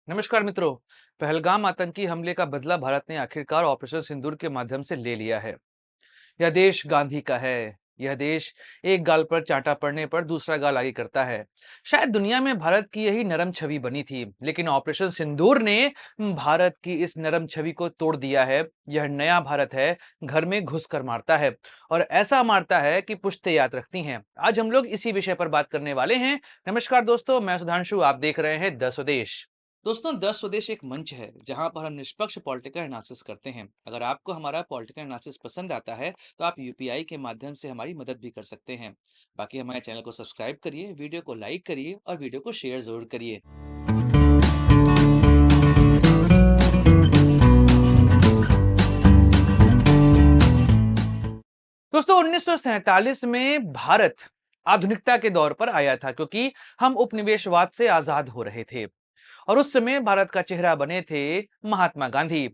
नमस्कार मित्रों। पहलगाम आतंकी हमले का बदला भारत ने आखिरकार ऑपरेशन सिंदूर के माध्यम से ले लिया है। यह देश गांधी का है। यह देश एक गाल पर चांटा पड़ने पर दूसरा गाल आगे करता है। शायद दुनिया में भारत की यही नरम छवि बनी थी, लेकिन ऑपरेशन सिंदूर ने भारत की इस नरम छवि को तोड़ दिया है। यह नया भारत है, घर में घुस कर मारता है, और ऐसा मारता है कि पुश्तें याद रखती हैं। आज हम लोग इसी विषय पर बात करने वाले हैं। नमस्कार दोस्तों, मैं सुधांशु, आप देख रहे हैं द स्वदेश। दोस्तों, द स्वदेश एक मंच है जहां पर हम निष्पक्ष पॉलिटिकल एनालिसिस करते हैं। अगर आपको हमारा पॉलिटिकल एनालिसिस पसंद आता है तो आप यूपीआई के माध्यम से हमारी मदद भी कर सकते हैं। बाकी हमारे चैनल को सब्सक्राइब करिए, वीडियो को लाइक करिए और वीडियो को शेयर जरूर करिए। दोस्तों, 1947 में भारत आधुनिकता के दौर पर आया था, क्योंकि हम उपनिवेशवाद से आजाद हो रहे थे। और उस समय भारत का चेहरा बने थे महात्मा गांधी।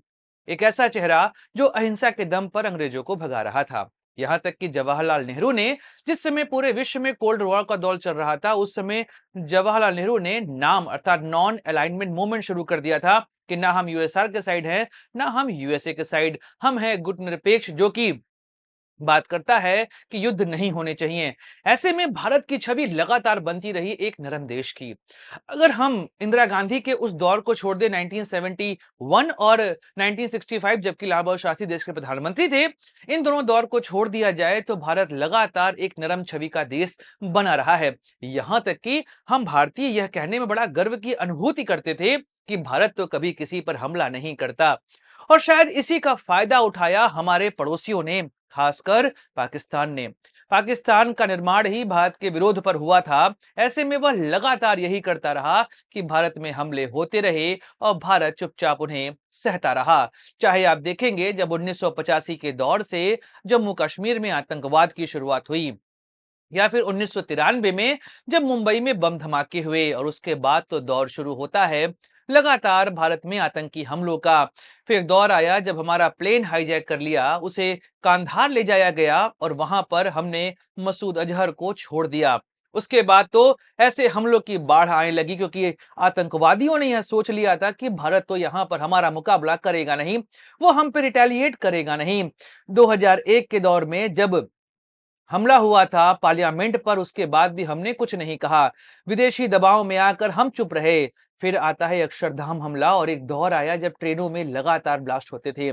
एक ऐसा चेहरा जो अहिंसा के दम पर अंग्रेजों को भगा रहा था। यहां तक कि जवाहरलाल नेहरू ने, जिस समय पूरे विश्व में कोल्ड वॉर का दौर चल रहा था, उस समय जवाहरलाल नेहरू ने नाम अर्थात नॉन अलाइनमेंट मूवमेंट शुरू कर दिया था कि ना हम यूएसआर के साइड हैं, ना हम यूएसए के साइड। हम हैं गुटनिरपेक्ष, जो कि बात करता है कि युद्ध नहीं होने चाहिए। ऐसे में भारत की छवि लगातार बनती रही एक नरम देश की। अगर हम इंदिरा गांधी के उस दौर को छोड़ दें 1971 और 1965, जबकि लाल बहादुर शास्त्री देश के प्रधानमंत्री थे, इन दोनों दौर को छोड़ दिया जाए तो भारत लगातार एक नरम छवि का देश बना रहा है। यहां तक कि हम भारतीय यह कहने में बड़ा गर्व की अनुभूति करते थे कि भारत तो कभी किसी पर हमला नहीं करता। और शायद इसी का फायदा उठाया हमारे पड़ोसियों ने, खासकर पाकिस्तान ने। पाकिस्तान का निर्माण ही भारत के विरोध पर हुआ था। ऐसे में वह लगातार यही करता रहा कि भारत में हमले होते रहे और भारत चुपचाप उन्हें सहता रहा। चाहे आप देखेंगे, जब 1985 के दौर से जम्मू कश्मीर में आतंकवाद की शुरुआत हुई, या फिर 1993 में जब मुंबई में बम धमाके हुए, और उसके बाद तो दौर शुरू होता है लगातार भारत में आतंकी हमलों का। फिर एक दौर आया जब हमारा प्लेन हाईजैक कर लिया, उसे कांधार ले जाया गया और वहां पर हमने मसूद अजहर को छोड़ दिया। उसके बाद तो ऐसे हमलों की बाढ़ आने लगी, क्योंकि आतंकवादियों ने यह सोच लिया था कि भारत तो यहां पर हमारा मुकाबला करेगा नहीं, वो हम पे रिटेलिएट करेगा नहीं। 2001 के दौर में जब हमला हुआ था पार्लियामेंट पर, उसके बाद भी हमने कुछ नहीं कहा। विदेशी दबाव में आकर हम चुप रहे। फिर आता है अक्षरधाम हमला, और एक दौर आया जब ट्रेनों में लगातार ब्लास्ट होते थे।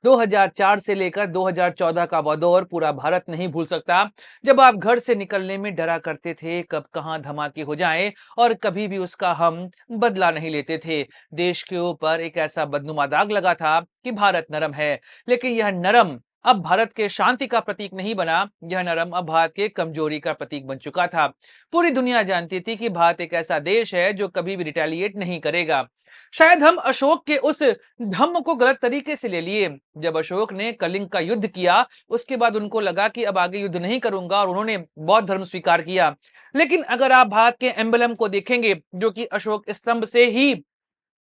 2004 से लेकर 2014 का वह दौर पूरा भारत नहीं भूल सकता, जब आप घर से निकलने में डरा करते थे कब कहां धमाके हो जाएं, और कभी भी उसका हम बदला नहीं लेते थे। देश के ऊपर एक ऐसा बदनुमा दाग लगा था कि भारत नरम है, लेकिन यह नरम अब भारत के शांति का प्रतीक नहीं बना। यह नरम अब भारत के कमजोरी का प्रतीक बन चुका था। पूरी दुनिया जानती थी कि भारत एक ऐसा देश है जो कभी भी रिटेलिएट नहीं करेगा। शायद हम अशोक के उस धम्म को गलत तरीके से ले लिए। जब अशोक ने कलिंग का युद्ध किया, उसके बाद उनको लगा कि अब आगे युद्ध नहीं करूंगा, और उन्होंने बौद्ध धर्म स्वीकार किया। लेकिन अगर आप भारत के एम्बलम को देखेंगे, जो कि अशोक स्तंभ से ही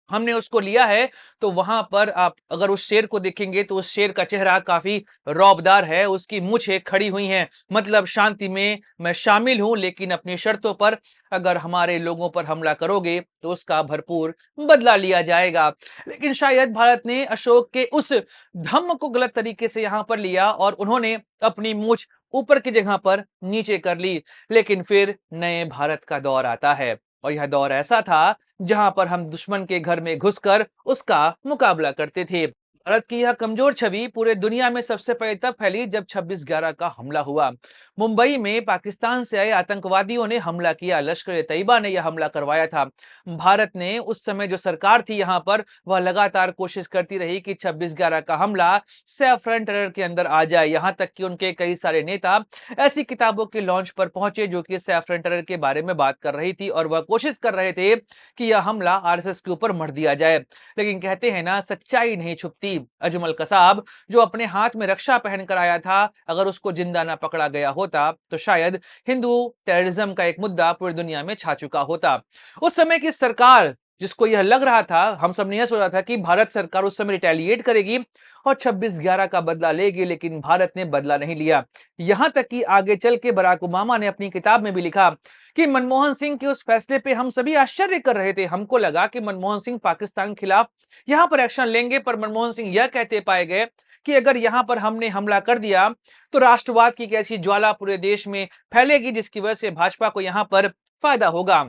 हमने उसको लिया है, तो वहां पर आप अगर उस शेर को देखेंगे तो उस शेर का चेहरा काफी रौबदार है, उसकी मूंछें खड़ी हुई हैं। मतलब शांति में मैं शामिल हूं, लेकिन अपनी शर्तों पर। अगर हमारे लोगों पर हमला करोगे तो उसका भरपूर बदला लिया जाएगा। लेकिन शायद भारत ने अशोक के उस धम्म को गलत तरीके से यहां पर लिया, और उन्होंने अपनी मूंछ ऊपर की जगह पर नीचे कर ली। लेकिन फिर नए भारत का दौर आता है, और यह दौर ऐसा था जहां पर हम दुश्मन के घर में घुसकर उसका मुकाबला करते थे। भारत की यह कमजोर छवि पूरे दुनिया में सबसे पहले तब फैली जब 26/11 का हमला हुआ। मुंबई में पाकिस्तान से आए आतंकवादियों ने हमला किया। लश्कर-ए-तैयबा ने यह हमला करवाया था। भारत ने उस समय जो सरकार थी यहां पर, वह लगातार कोशिश करती रही कि 26/11 का हमला सैफरन टेरर के अंदर आ जाए। यहां तक कि उनके कई सारे नेता ऐसी किताबों के लॉन्च पर पहुंचे जो कि सैफरन टेरर के बारे में बात कर रही थी, और वह कोशिश कर रहे थे कि यह हमला आरएसएस के ऊपर मढ़ दिया जाए। लेकिन कहते हैं ना, सच्चाई नहीं छुपती। अजमल कसाब, जो अपने हाथ में रक्षा पहनकर आया था, अगर उसको जिंदा ना पकड़ा गया होता तो शायद हिंदू टेररिज्म का एक मुद्दा पूरी दुनिया में छा चुका होता। उस समय की सरकार जिसको यह लग रहा था, हम सब ने यह सोचा था कि भारत सरकार उस समय रिटेलिएट करेगी और 26/11 का बदला लेगी, लेकिन भारत ने बदला नहीं लिया। यहां तक कि आगे चल के बराक ओबामा ने अपनी किताब में भी लिखा कि मनमोहन सिंह के उस फैसले पे हम सभी आश्चर्य कर रहे थे। हमको लगा कि मनमोहन सिंह पाकिस्तान के खिलाफ यहां पर एक्शन लेंगे, पर मनमोहन सिंह यह कहते पाए गए कि अगर यहां पर हमने हमला कर दिया तो राष्ट्रवाद की एक ऐसी ज्वाला पूरे देश में फैलेगी जिसकी वजह से भाजपा को यहां पर फायदा होगा।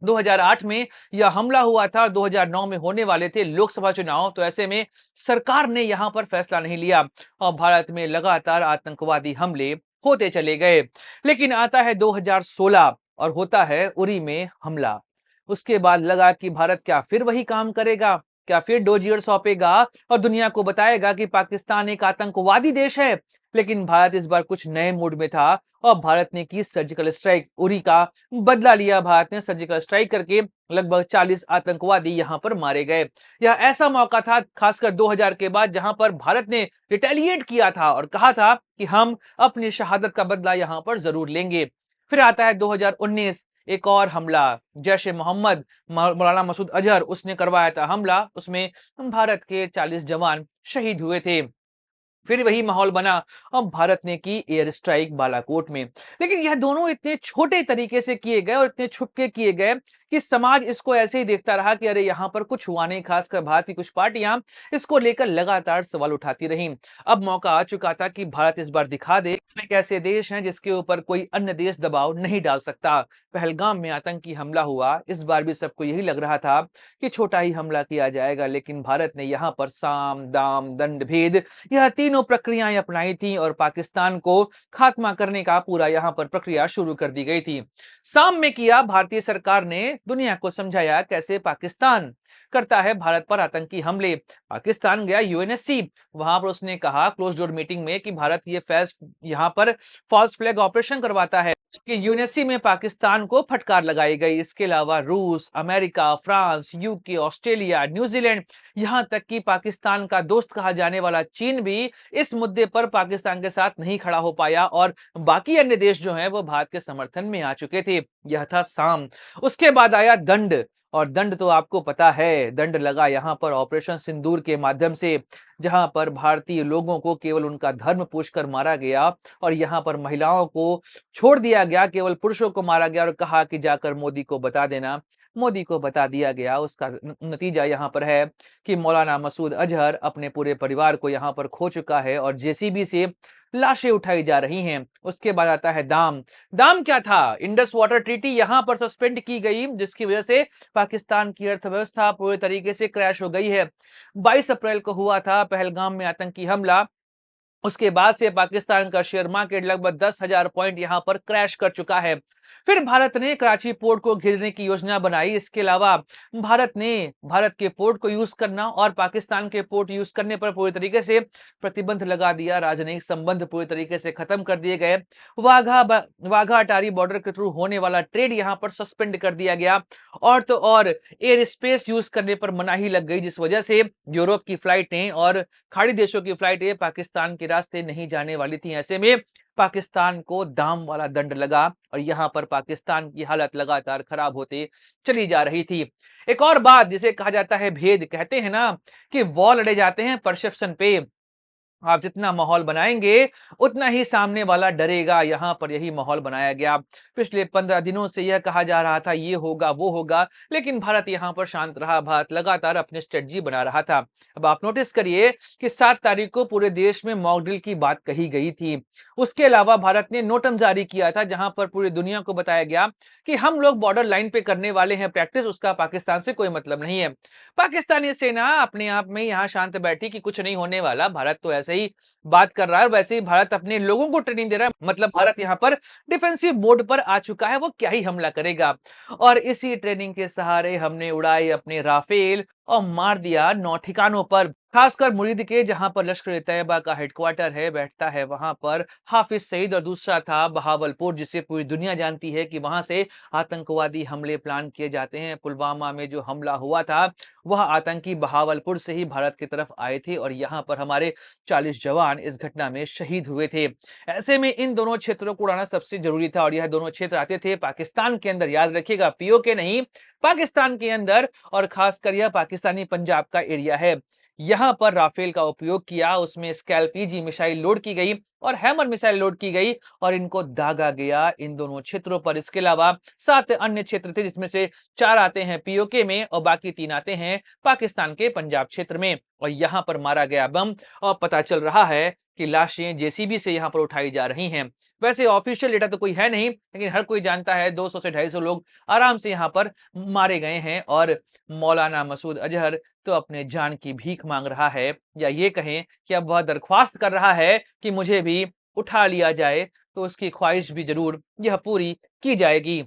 2008 में यह हमला हुआ था और 2009 में होने वाले थे लोकसभा चुनाव, तो ऐसे में सरकार ने यहां पर फैसला नहीं लिया और भारत में लगातार आतंकवादी हमले होते चले गए। लेकिन आता है 2016 और होता है उरी में हमला। उसके बाद लगा कि भारत क्या फिर वही काम करेगा, क्या फिर डोजियर सौंपेगा और दुनिया को बताएगा कि पाकिस्तान एक आतंकवादी देश है। लेकिन भारत इस बार कुछ नए मूड में था और भारत ने की सर्जिकल स्ट्राइक। उरी का बदला लिया भारत ने सर्जिकल स्ट्राइक करके, लगभग 40 आतंकवादी यहां पर मारे गए। यह ऐसा मौका था खासकर 2000 के बाद जहां पर भारत ने रिटेलिएट किया था और कहा था कि हम अपनी शहादत का बदला यहां पर जरूर लेंगे। फिर आता है 2019, एक और हमला, जैश ए मोहम्मद, मौलाना मसूद अजहर, उसने करवाया था हमला। उसमें भारत के 40 जवान शहीद हुए थे। फिर वही माहौल बना और भारत ने की एयर स्ट्राइक बालाकोट में। लेकिन यह दोनों इतने छोटे तरीके से किए गए और इतने छुपके किए गए कि समाज इसको ऐसे ही देखता रहा कि अरे यहां पर कुछ हुआ नहीं। खासकर भारत की कुछ पार्टियां इसको लेकर लगातार सवाल उठाती रहीं। अब मौका आ चुका था कि भारत इस बार दिखा दे कि हम एक ऐसे देश हैं जिसके ऊपर कोई अन्य देश दबाव नहीं डाल सकता। पहलगाम में आतंकी हमला हुआ, इस बार भी सबको यही लग रहा था कि छोटा ही हमला किया जाएगा, लेकिन भारत ने यहाँ पर साम दाम दंड भेद, यह तीनों प्रक्रियाएं अपनाई थी और पाकिस्तान को खात्मा करने का पूरा यहां पर प्रक्रिया शुरू कर दी गई थी। साम में किया, भारतीय सरकार ने दुनिया को समझाया कैसे पाकिस्तान करता है भारत पर आतंकी हमले। पाकिस्तान गया यूएनएससी, वहां पर उसने कहा क्लोज डोर मीटिंग में कि भारत ये यहां पर फॉल्स फ्लैग ऑपरेशन करवाता है, कि यूएनएससी में पाकिस्तान को फटकार लगाई गई। इसके अलावा रूस, America, France, UK, Australia, New Zealand, यहां तक कि पाकिस्तान का दोस्त कहा जाने वाला चीन भी इस मुद्दे पर पाकिस्तान के साथ नहीं खड़ा हो पाया और बाकी अन्य देश जो हैं वो भारत के समर्थन में आ चुके थे। यह था साम। उसके बाद आया दंड, और दंड तो आपको पता है, दंड लगा यहां पर ऑपरेशन सिंदूर के माध्यम से, जहां पर भारतीय लोगों को केवल उनका धर्म पूछकर मारा गया और यहां पर महिलाओं को छोड़ दिया गया, केवल पुरुषों को मारा गया और कहा कि जाकर मोदी को बता देना। मोदी को बता दिया गया। उसका नतीजा यहाँ पर है कि मौलाना मसूद अजहर अपने पूरे परिवार को यहाँ पर खो चुका है और जेसीबी से लाशें उठाई जा रही हैं। उसके बाद आता है दाम। दाम क्या था? इंडस वाटर ट्रीटी यहाँ पर सस्पेंड की गई, जिसकी वजह से पाकिस्तान की अर्थव्यवस्था पूरे तरीके से क्रैश हो गई है। 22 अप्रैल को हुआ था पहलगाम में आतंकी हमला। उसके बाद से पाकिस्तान का शेयर मार्केट लगभग 10,000 पॉइंट यहां पर क्रैश कर चुका है। फिर भारत ने कराची पोर्ट को घेरने की योजना बनाई। इसके अलावा भारत ने भारत के पोर्ट को यूज करना और पाकिस्तान के पोर्ट यूज करने पर पूरी तरीके से प्रतिबंध लगा दिया। राजनयिक संबंध पूरी तरीके से खत्म कर दिए गए। वाघा अटारी बॉर्डर के थ्रू होने वाला ट्रेड यहां पर सस्पेंड कर दिया गया। और तो और एयर स्पेस यूज करने पर मनाही लग गई, जिस वजह से यूरोप की फ्लाइटें और खाड़ी देशों की फ्लाइटें पाकिस्तान के रास्ते नहीं जाने वाली थी। ऐसे में पाकिस्तान को दाम वाला दंड लगा और यहां पर पाकिस्तान की हालत लगातार खराब होते चली जा रही थी। एक और बात जिसे कहा जाता है भेद, कहते हैं ना कि वॉर लड़े जाते हैं परसेप्शन पे। आप जितना माहौल बनाएंगे उतना ही सामने वाला डरेगा। यहां पर यही माहौल बनाया गया। पिछले 15 दिनों से यह कहा जा रहा था ये होगा वो होगा, लेकिन भारत यहां पर शांत रहा। भारत लगातार अपनी स्ट्रेटजी बना रहा था। अब आप नोटिस करिए कि 7 तारीख को पूरे देश में मॉक ड्रिल की बात कही गई थी। उसके अलावा भारत ने नोटम जारी किया था, जहां पर पूरी दुनिया को बताया गया कि हम लोग बॉर्डर लाइन पे करने वाले हैं प्रैक्टिस, उसका पाकिस्तान से कोई मतलब नहीं है। पाकिस्तानी सेना अपने आप में यहाँ शांत बैठी कि कुछ नहीं होने वाला, भारत तो ऐसे ही बात कर रहा है। वैसे ही भारत अपने लोगों को ट्रेनिंग दे रहा है, मतलब भारत यहाँ पर डिफेंसिव मोड पर आ चुका है, वो क्या ही हमला करेगा। और इसी ट्रेनिंग के सहारे हमने उड़ाए अपने राफेल और मार दिया 9 ठिकानों पर। खासकर मुरीद के जहां पर लश्कर-ए-तैयबा का हेडक्वार्टर है बैठता है, वहां पर हाफिज सईद, और दूसरा था बहावलपुर, जिसे पूरी दुनिया जानती है कि वहां से आतंकवादी हमले प्लान किए जाते हैं। पुलवामा में जो हमला हुआ था वह आतंकी बहावलपुर से ही भारत की तरफ आए थे और यहाँ पर हमारे 40 जवान इस घटना में शहीद हुए थे। ऐसे में इन दोनों क्षेत्रों को उड़ाना सबसे जरूरी था और यह दोनों क्षेत्र आते थे पाकिस्तान के अंदर, याद रखिएगा, पीओके नहीं, पाकिस्तान के अंदर, और खासकर यह पाकिस्तानी पंजाब का एरिया है। यहां पर राफेल का उपयोग किया, उसमें स्कैल्पीजी मिसाइल लोड की गई और हैमर मिसाइल लोड की गई और इनको दागा गया इन दोनों क्षेत्रों पर। इसके अलावा 7 अन्य क्षेत्र थे, जिसमें से 4 आते हैं पीओके में और बाकी 3 आते हैं पाकिस्तान के पंजाब क्षेत्र में, और यहां पर मारा गया बम। और पता चल रहा है कि लाशें जेसीबी से यहां पर उठाई जा रही हैं। वैसे ऑफिशियल डेटा तो कोई है नहीं, लेकिन हर कोई जानता है 200 से 250 लोग आराम से यहां पर मारे गए हैं। और मौलाना मसूद अजहर तो अपने जान की भीख मांग रहा है, या ये कहें कि अब वह दरख्वास्त कर रहा है कि मुझे भी उठा लिया जाए, तो उसकी ख्वाहिश भी जरूर यह पूरी की जाएगी।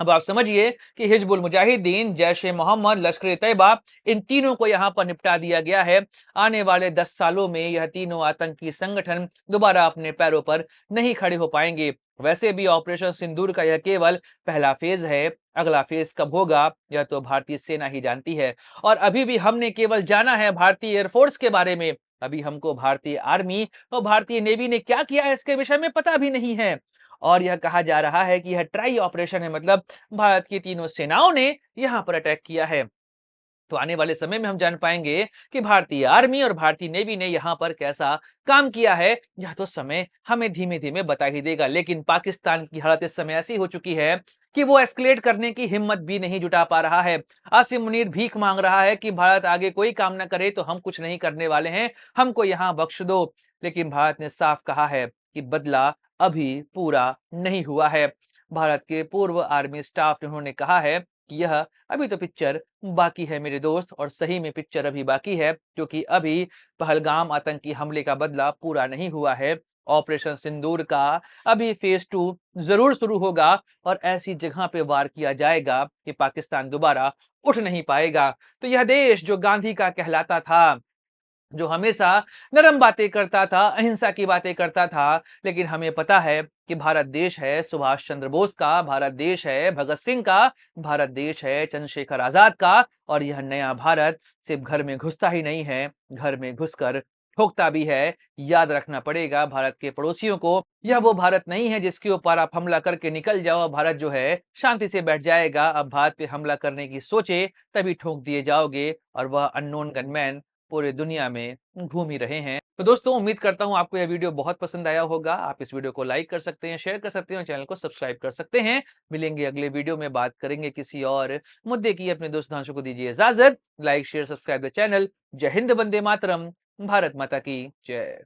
अब आप समझिए कि हिजबुल मुजाहिदीन, जैश ए मोहम्मद, लश्कर-ए-तैयबा, इन तीनों को यहां पर निपटा दिया गया है। आने वाले 10 सालों में यह तीनों आतंकी संगठन दोबारा अपने पैरों पर नहीं खड़े हो पाएंगे। वैसे भी ऑपरेशन सिंदूर का यह केवल पहला फेज है। अगला फेज कब होगा यह तो भारतीय सेना ही जानती है। और अभी भी हमने केवल जाना है भारतीय एयरफोर्स के बारे में। अभी हमको भारतीय आर्मी और भारतीय नेवी ने क्या किया है इसके विषय में पता भी नहीं है। और यह कहा जा रहा है कि यह ट्राई ऑपरेशन है, मतलब भारत की तीनों सेनाओं ने यहां पर अटैक किया है। तो आने वाले समय में हम जान पाएंगे कि भारतीय आर्मी और भारतीय नेवी ने यहां पर कैसा काम किया है। यह तो समय हमें धीमे धीमे बता ही देगा। लेकिन पाकिस्तान की हालत इस समय ऐसी हो चुकी है कि वो एस्केलेट करने की हिम्मत भी नहीं जुटा पा रहा है। आसिम मुनीर भीख मांग रहा है कि भारत आगे कोई काम ना करे तो हम कुछ नहीं करने वाले हैं, हमको यहां बख्श दो। लेकिन भारत ने साफ कहा है कि बदला अभी पूरा नहीं हुआ है। भारत के पूर्व आर्मी स्टाफ ने उन्होंने कहा है कि यह अभी तो पिक्चर बाकी है मेरे दोस्त, और सही में पिक्चर अभी बाकी है, क्योंकि अभी पहलगाम आतंकी हमले का बदला पूरा नहीं हुआ है। ऑपरेशन सिंदूर का अभी फेज 2 जरूर शुरू होगा और ऐसी जगह पे वार किया जाएगा कि पाकिस्तान दोबारा उठ नहीं पाएगा। तो यह देश जो गांधी का कहलाता था, जो हमेशा नरम बातें करता था, अहिंसा की बातें करता था, लेकिन हमें पता है कि भारत देश है सुभाष चंद्र बोस का, भारत देश है भगत सिंह का, भारत देश है चंद्रशेखर आजाद का। और यह नया भारत सिर्फ घर में घुसता ही नहीं है, घर में घुसकर ठोकता भी है। याद रखना पड़ेगा भारत के पड़ोसियों को, यह वो भारत नहीं है जिसके ऊपर आप हमला करके निकल जाओ, भारत जो है शांति से बैठ जाएगा। अब भारत पे हमला करने की सोचे तभी ठोक दिए जाओगे, और वह अननोन गनमैन पूरे दुनिया में घूम ही रहे हैं। तो दोस्तों, उम्मीद करता हूं आपको यह वीडियो बहुत पसंद आया होगा। आप इस वीडियो को लाइक कर सकते हैं, शेयर कर सकते हैं और चैनल को सब्सक्राइब कर सकते हैं। मिलेंगे अगले वीडियो में, बात करेंगे किसी और मुद्दे की। अपने दोस्त धांशों को दीजिए इजाजत। Like share subscribe the channel. जय हिंद, वंदे मातरम, भारत माता की जय।